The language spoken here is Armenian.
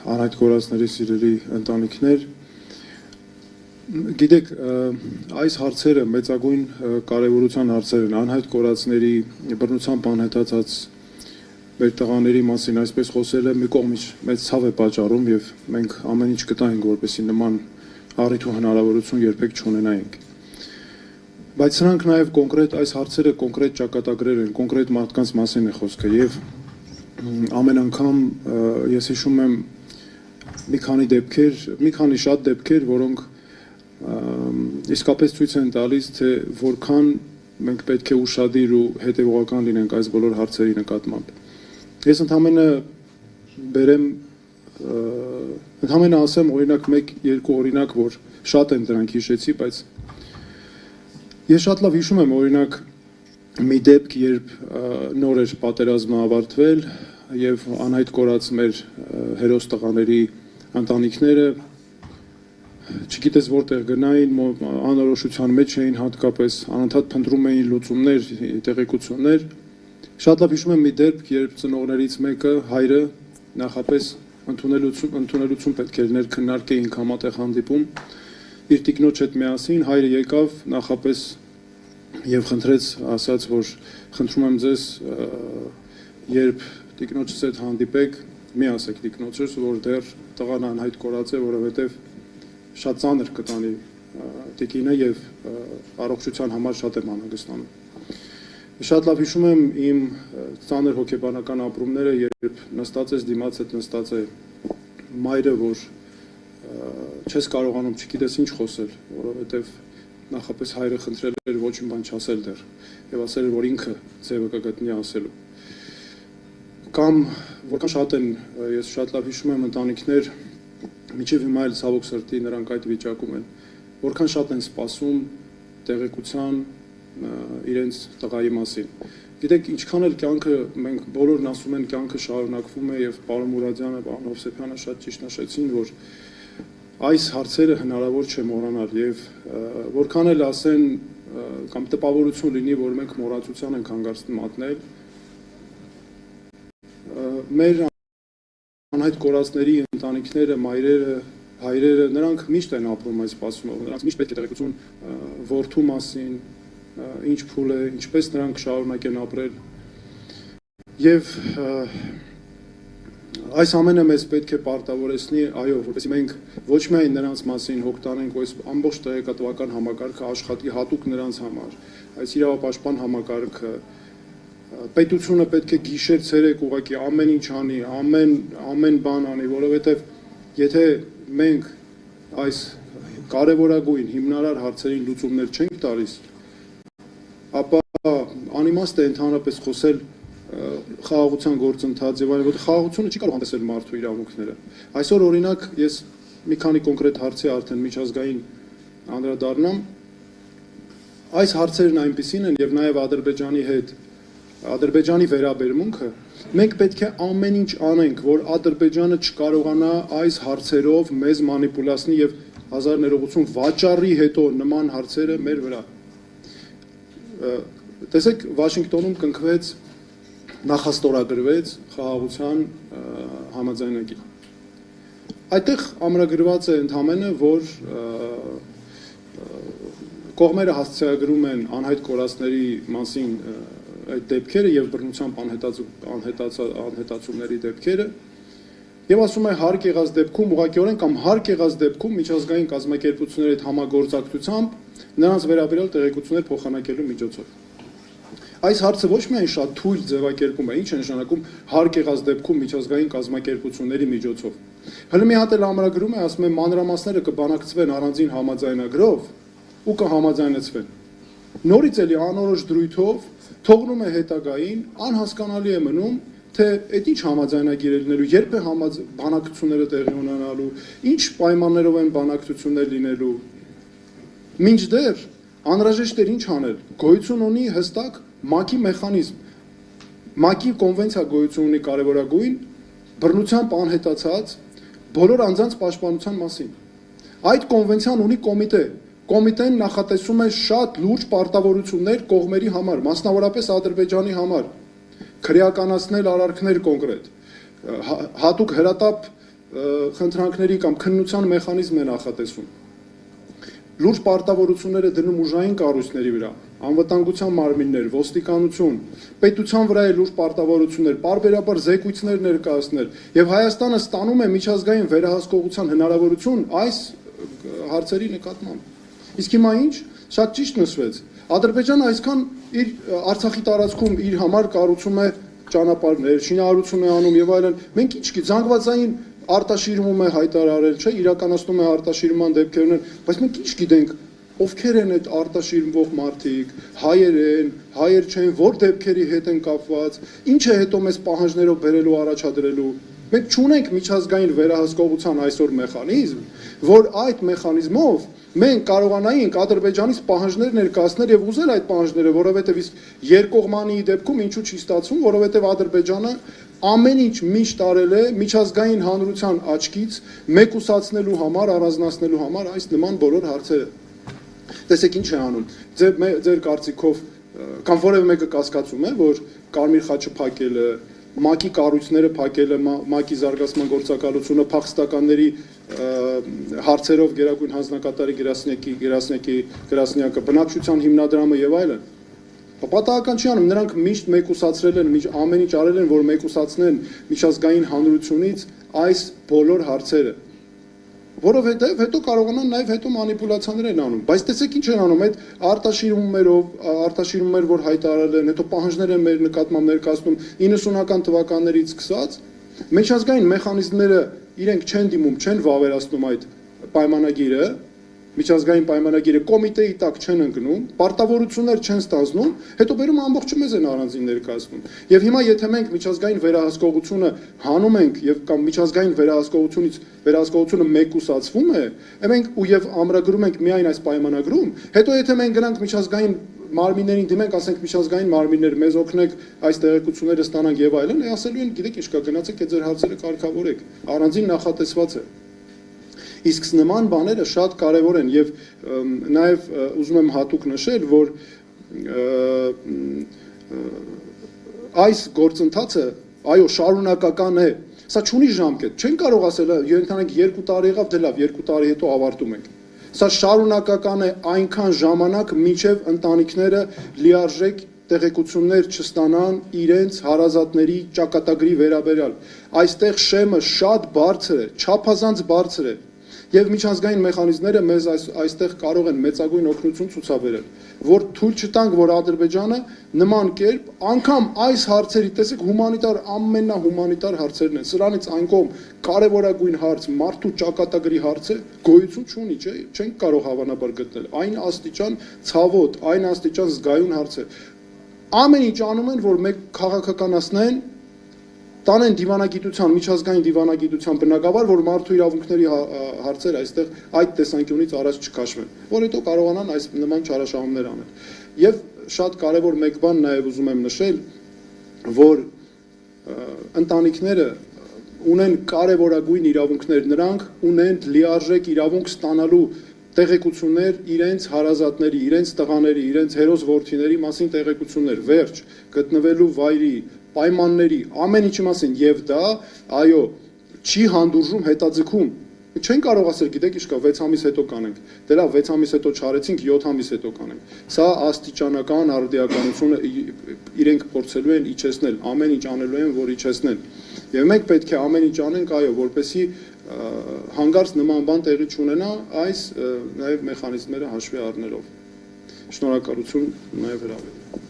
անհայտ կորածների սիրելի ընտանիքներ, գիտեք, այս հարցերը մեծագույն կարևորության հարցեր են, անհայտ կորածների բռնությամբ անհետացած մեր տղաների մասին այսպես խոսելը մի կողմից մեծ ցավ է պատճառում եւ մենք ամեն ինչ կտայինք, որպեսզի նման առիթ ու հնարավորություն երբեք չունենայինք։ Բայց սրանք նաեւ կոնկրետ այս հարցերը կոնկրետ ճակատագրեր են, կոնկրետ մարդկանց մասին է խոսքը եւ ամեն անգամ ես հիշում եմ մի քանի շատ դեպքեր, որոնք իսկապես ցույց են տալիս, թե որքան մենք պետք է ուշադիր ու հետևողական լինենք այս բոլոր հարցերի նկատմամբ։ Ես ընդհանրապես ասեմ օրինակ 1-2 օրինակ, որ շատ են դրանք հիշեցի, բայց ես շատ լավ հիշում եմ օրինակ մի դեպք, երբ նոր էր պատերազմը ավարտվել եւ անհայտ կորած մեր հերոս տղաների ընտանիքները չգիտես որտեղ գնային, անորոշության մեջ էին հատկապես, անընդհատ փնտրում էին լուծումներ, տեղեկություններ։ Շատ լավ հիշում եմ մի դեպք, երբ ծնողներից մեկը, հայրը, նախապես ընդունելություն պետք էր քննարկեինք համատեղ հանդիպում, իր տիկնոջ հետ միասին, հայրը եկավ նախապես եւ խնդրեց, ասաց, որ խնդրում եմ ձեզ, երբ տիկնոջս հետ հանդիպեք, մի ասեք տիկնոջս, որ դեռ տղան անհայտ կորած է, որովհետեւ շատ ծանր կտանի տիկինը եւ առողջության համար շատ եմ անհանգստանում։ Շատ լավ հիշում եմ իմ ծանր հոգեբանական ապրումները, երբ նստած ես դիմաց հետ նստած է մայրը, որ չես կարողանում, չգիտես ինչ խոսել, որովհետեւ նախապես հայրը խնդրել էր ոչ մի բան չասել դեռ եւ ասել էր, որ ինքը ձևը կգտնի ասելու։ Կամ որքան շատ են, ես շատ լավ հիշում եմ ընտանիքներ, մինչև հիմա էլ ցավոք սրտի նրանք այդ վիճակում են, որքան շատ են սպասում տեղեկության իրենց տղայի մասին։ Գիտեք, ինչքան էլ կյանքը մենք բոլորն ասում են կյանքը շարունակվում է եւ պարոն Մուրադյանը, պարոն Հովսեփյանը շատ ճիշտ նշեցին, որ այս հարցերը հնարավոր չէ մոռանալ եւ որքան էլ ասեն կամ տպավորություն լինի, որ մենք մոռացության ենք հանգարցնում մատնել, մեր անհայտ կորածների ընտանիքները, մայրերը, հայրերը, նրանք միշտ են ապրում այս սպասումով, նրանց միշտ պետք է տեղեկություն որդու մասին, ինչ փուլ է, ինչպես նրանք շարունակեն ապրել։ Եվ այս ամենը մեզ պետք է պարտավորեցնի, այո, որպեսզի մենք ոչ միայն նրանց մասին հոգ տանենք, որ այս ամբողջ տեղեկատվական համակարգը աշխատի հատուկ նրանց համար, այս իրավապաշտպան համակարգը, պետությունը պետք է գիշեր ցերեկ ուղղակի ամեն ինչ անի, ամեն բան անի, որովհետև եթե մենք այս կարևորագույն հիմնարար հարցերին լուծումներ չենք տալիս, ապա անիմաստ է ընդհանրապես խոսել խաղաղության գործընթաց եւ այլն, որտեղ խաղաղությունը չի կարող հանդեսել մարդու իրավունքները։ Այսօր օրինակ ես մի քանի կոնկրետ հարցի արդեն միջազգային անդրադառնամ։ Այս հարցերն այնպիսին են եւ նաեւ Ադրբեջանի հետ Ադրբեջանի վերաբերմունքը, մենք պետք է ամեն ինչ անենք, որ Ադրբեջանը չկարողանա այս հարցերով մեզ մանիպուլացնի եւ 1000 ներողություն վաճառի հետո նման հարցերը մեր վրա։ Տեսեք, Վաշինգտոնում կնքվեց, նախաստորագրվեց խաղաղության համաձայնագիր։ Այդտեղ ամրագրված է ընդհանրապես, որ կողմերը հասցեագրում են անհայտ կորածների մասին այդ դեպքերը եւ բռնությամբ անհետացումների դեպքերը եւ ասում է հարկ եղած դեպքում ուղղակիորեն կամ հարկ եղած դեպքում միջազգային կազմակերպությունների հետ համագործակցությամբ նրանց վերաբերյալ տեղեկություններ փոխանակելու միջոցով։ Այս հարցը ոչ միայն շատ թույլ ձևակերպում է, ինչ է նշանակում հարկ եղած դեպքում միջազգային կազմակերպությունների միջոցով։ Հələ մի հատ էլ ամրագրում է, ասում է մանրամասները կբանակցվեն առանձին համաձայնագրով ու կհամաձայնեցվեն։ Նորից էլի անորոշ դրույթով թողնում է հետագային, անհասկանալի է մնում, թե այդ ինչ համաձայնագիր է լինելու, երբ է բանակցությունները տեղի ունենալու, ինչ պայմաններով են բանակցություններ լինելու։ Մինչդեռ անհրաժեշտ էր ինչ անել, գոյություն ունի հստակ ՄԱԿ-ի մեխանիզմ, ՄԱԿ-ի կոնվենցիա գոյություն ունի կարևորագույն բռնությամբ անհետացած բոլոր անձանց պաշտպանության մասին։ Այդ կոնվենցիան ունի կոմիտե, կոմիտեն նախատեսում է շատ լուրջ պարտավորություններ կողմերի համար, մասնավորապես Ադրբեջանի համար, քրեականացնել արարքներ կոնկրետ, հատուկ հրատապ խնդրանքների կամ քննության մեխանիզմ է նախատեսվում։ Լուրջ պարտավորությունները դնում ուժային կառույցների վրա, անվտանգության մարմիններ, ոստիկանություն, պետության վրա է լուրջ պարտավորություններ, պարբերաբար զեկույցներ ներկայացնել, եւ Հայաստանը ստանում է միջազգային վերահսկողության հնարավորություն այս հարցերի նկատմամբ։ Իսկ հիմա ինչ, շատ ճիշտ նշվեց, Ադրբեջանը այսքան իր Արցախի տարածքում իր համար կառուցում է ճանապարհներ, շինարարություն է անում եւ այլն, մենք ինչ գիտենք, զանգվածային արտաշիրմում է հայտարարել, չէ, իրականացնում է արտաշիրման դեպքերն, բայց մենք ինչ գիտենք, ովքեր են այդ արտաշիրմվող մարդիկ, հայեր չեն, որ դեպքերի հետ են կապված, ինչ է հետո մեզ պահանջներով բերելու առաջադրելու։ Մենք չունենք միջազգային վերահսկողության այսօր մեխանիզմ, որ այդ մեխանիզմով մենք կարողանայինք Ադրբեջանից պահանջներ ներկայացնել եւ ուզել այդ պահանջները, որովհետեւ իսկ երկկողմանի դեպքում ինչու չի ստացվում, որովհետեւ Ադրբեջանը ամեն ինչ միշտ արել է միջազգային հանրության աչքից մեկուսացնելու համար, առանձնացնելու համար այս նման բոլոր հարցերը։ Տեսեք ինչ է անում։ Ձեր կարծիքով կամ որևէ մեկը կասկածում է, որ Կարմիր խաչը փակելը, ՄԱԿ-ի կառույցները փակելը, ՄԱԿ-ի զարգացման գործակալությունը, փախստականների հարցերով գերագույն հանձնակատարի գրասենյակը, բնակչության հիմնադրամը եւ այլն։ Պատահական չի անում, նրանք միշտ մեկուսացրել են, ամեն ինչ արել են, որ մեկուսացնեն միջազգային հանրությունից այս բոլոր հարցերը։ Որովհետև հետո կարողանան նաև հետո մանիպուլյացիաներ են անում, բայց տեսեք ինչ են անում, այդ արտաշիրումներ, որ հայտարարել են, հետո պահանջներ են մեր նկատմամբ ներկայացնում 90-ական թվականներից սկսած, միջազգային մեխանիզմները իրենք չեն դիմում, չեն վավերացնում այդ պայմանագիրը, միջազգային պայմանագիրը կոմիտեի տակ չեն ընկնում, պարտավորություններ չեն ստանձնում, հետո բերում ամբողջը մեզ են առանձին ներկայացնում։ Եվ հիմա եթե մենք միջազգային վերահսկողությունը հանում ենք եւ կամ միջազգային վերահսկողությունը մեկուսացվում է, մենք ու եւ ամրագրում ենք միայն այս պայմանագրում, հետո եթե մենք գնանք միջազգային մարմիններին դիմենք, ասենք միջազգային մարմիններ մեզ օգնեք այս տեղեկությունները ստանանք եւ այլն, ասելու են, գիտեք ինչ կա, գնացեք այդ ձեր հարցերը կարգավորեք, առանձին նախատեսված է։ Իսկ նման բաները շատ կարևոր են եւ նաեւ ուզում եմ հատուկ նշել, որ այս գործընթացը այո շարունակական է, սա չունի ժամկետ, չեն կարող ասել, ենթանենք 2 տարի եղավ, դե լավ, 2 տարի հետո ավարտում ենք։ Սա շարունակական է այնքան ժամանակ, մինչև ընտանիքները լիարժեք տեղեկություններ չստանան իրենց հարազատների ճակատագրի վերաբերյալ։ Այստեղ շեմը շատ բարձր է, չափազանց բարձր է։ Եվ միջազգային մեխանիզմները մեզ այստեղ կարող են մեծագույն օգնություն ցուցաբերել, որ թույլ չտանք, որ Ադրբեջանը նման կերպ անգամ այս հարցերի, տեսեք, հումանիտար ամենահումանիտար հարցերն են, սրանից այն կողմ կարևորագույն հարց, մարդու ճակատագրի հարցը գոյություն չունի, չէ, չենք կարող հավանաբար գտնել, այն աստիճան ցավոտ, այն աստիճան զգայուն հարց է։ Ամեն ինչ անում են, որ մեկ քաղաքականացնեն, տանեն դիվանագիտության, միջազգային դիվանագիտության բնագավառ, որ մարդու իրավունքների հարցեր այստեղ այդ տեսանկյունից առաջ չքաշվեն, որ հետո կարողանան այս նման չարաշահումներ անել։ Եվ շատ կարևոր մեկ բան նաև ուզում եմ նշել, որ ընտանիքները ունեն կարևորագույն իրավունքներ, նրանք ունեն լիարժեք իրավունք ստանալու տեղեկություններ իրենց հարազատների, իրենց տղաների, իրենց հերոս որդիների մասին տեղեկություններ, վերջ, գտնվելու վայրի, պայմանների, ամեն ինչի մասին եւ դա, այո, չի հանդուրժում հետաձգում։ Չեն կարող ասել, գիտեք ինչ կա, 6 ամիս հետո կանենք։ Դե լավ, 6 ամիս հետո չարեցինք, 7 ամիս հետո կանենք։ Սա աստիճանական արդիականությունը իրենք փորձելու են իջեցնել, ամեն ինչ անելու են, որ իջեցնեն։ Եվ մենք պետք է ամեն ինչ անենք, այո, որպեսզի հանգարց նման բան տեղի չունենա այս նաև մեխանիզմները հաշվի առնելով։ Շնորհակալություն նաև հրավերին։